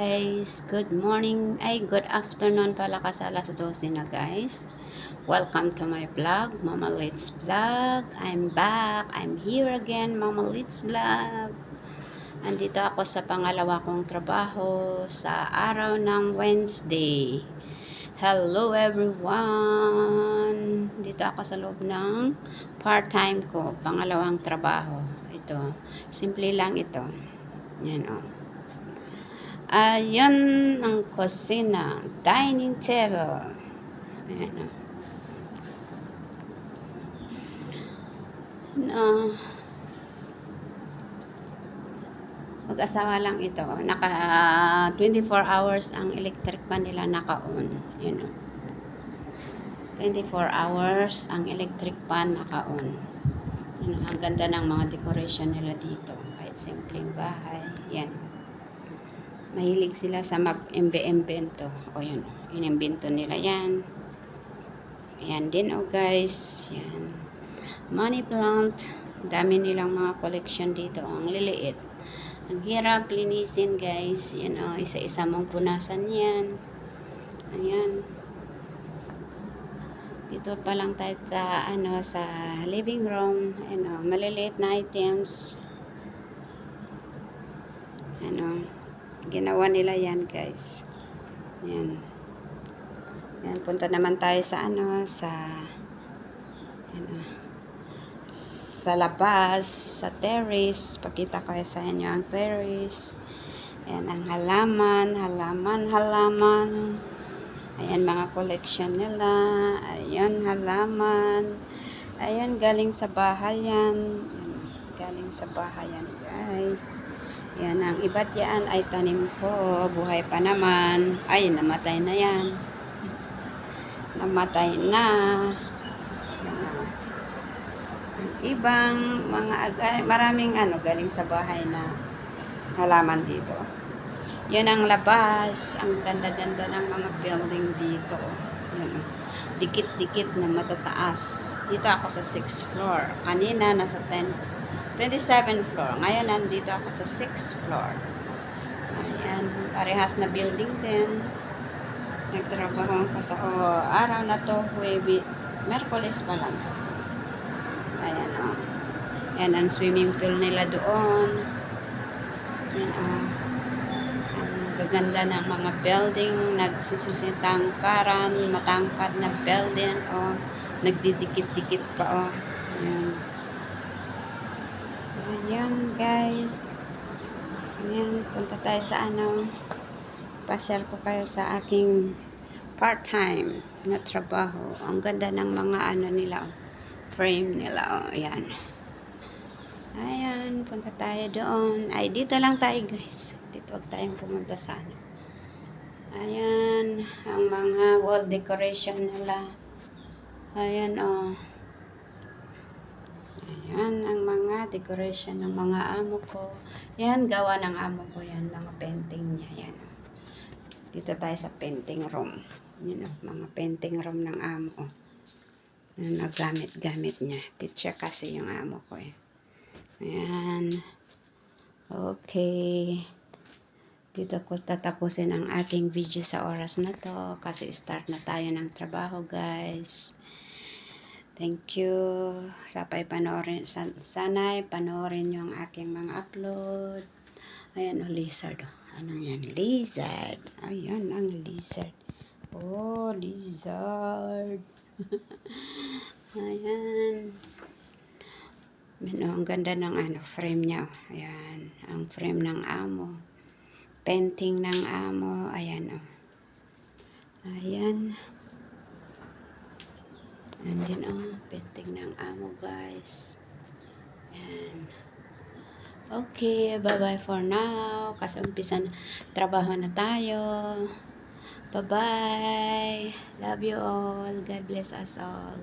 guys, good morning, ay good afternoon pala kasi alas 12 na guys. Welcome to my vlog, Mama Litz Vlog. I'm back, I'm here again, Mama Litz Vlog. Andito ako sa pangalawa kong trabaho sa araw ng Wednesday. Hello everyone! Dito ako sa loob ng part-time ko, pangalawang trabaho. Ito, simple lang ito. Yan o. Ayan ang kusina, dining table. Ayan o. Mag-asawa lang ito. Naka 24 hours ang electric pan nila naka-on. Yun o. 24 hours ang electric pan naka-on. Ang ganda ng mga decoration nila dito. Kahit simpleng bahay. Yan. Mahilig sila sa mag-imbento. O yun, inimbento nila yan. Ayan din guys. Yan. Money plant. Dami nilang mga collection dito. Ang liliit. Ang hirap linisin guys. Yan isa-isa mong punasan yan. Ayan. Dito pa lang tayo sa sa living room. Maliliit na items. Ginawa nila yan guys. Yan. Yan, punta naman tayo sa sa labas, sa terrace. Pakita ko sa inyo ang terrace. Yan ang halaman. Ayan mga collection nila. Ayan halaman. Ayan galing sa bahay yan. Galing sa bahay yan guys. Yan, ang iba't yan ay tanim ko. Buhay pa naman. Ay, namatay na yan. Namatay na. Yan. Ang ibang mga, maraming galing sa bahay na halaman dito. Yan ang labas. Ang ganda-ganda ng mga building dito. Yan. Dikit-dikit na matataas. Dito ako sa 6th floor. Kanina nasa 27th floor. Ngayon, nandito ako sa 6th floor. Ayan, parehas na building din. Nagtrabaho ko sa araw na to, Merkulis pa lang. Ayan, Ayan, ang swimming pool nila doon. Ayan, ang gaganda ng mga building. Nagsisisitangkaran, matangkad na building, nagdidikit-dikit pa, Ayan. Ayan guys. Ayan, punta tayo sa pa-share ko kayo sa aking part-time na trabaho. Ang ganda ng mga nila, frame nila. Ayan. Ayan, punta tayo doon. Ay, dito lang tayo guys. Dito wag tayong pumunta sa Ayan, ang mga wall decoration nila. Ayan Ayan, ang mga decoration ng mga amo ko. Yan, gawa ng amo ko yan. Mga painting niya. Yan. Dito tayo sa painting room. Yan, mga painting room ng amo. Yan, nagamit-gamit niya. Teacher kasi yung amo ko. Ayan. Okay. Dito ko tatapusin ang aking video sa oras na to. Kasi start na tayo ng trabaho, guys. Thank you. Sana'y panoorin nyo ang aking mga upload. Ayan lizard. Ano yan? Lizard. Ayan ang lizard. Oh, lizard. Ayan. Ang ganda ng frame niya. Ayan. Ang frame ng amo. Painting ng amo. Ayan Ayan. And then, painting ng amo, guys. And, okay, bye-bye for now. Kasi umpisa na, trabaho na tayo. Bye-bye. Love you all. God bless us all.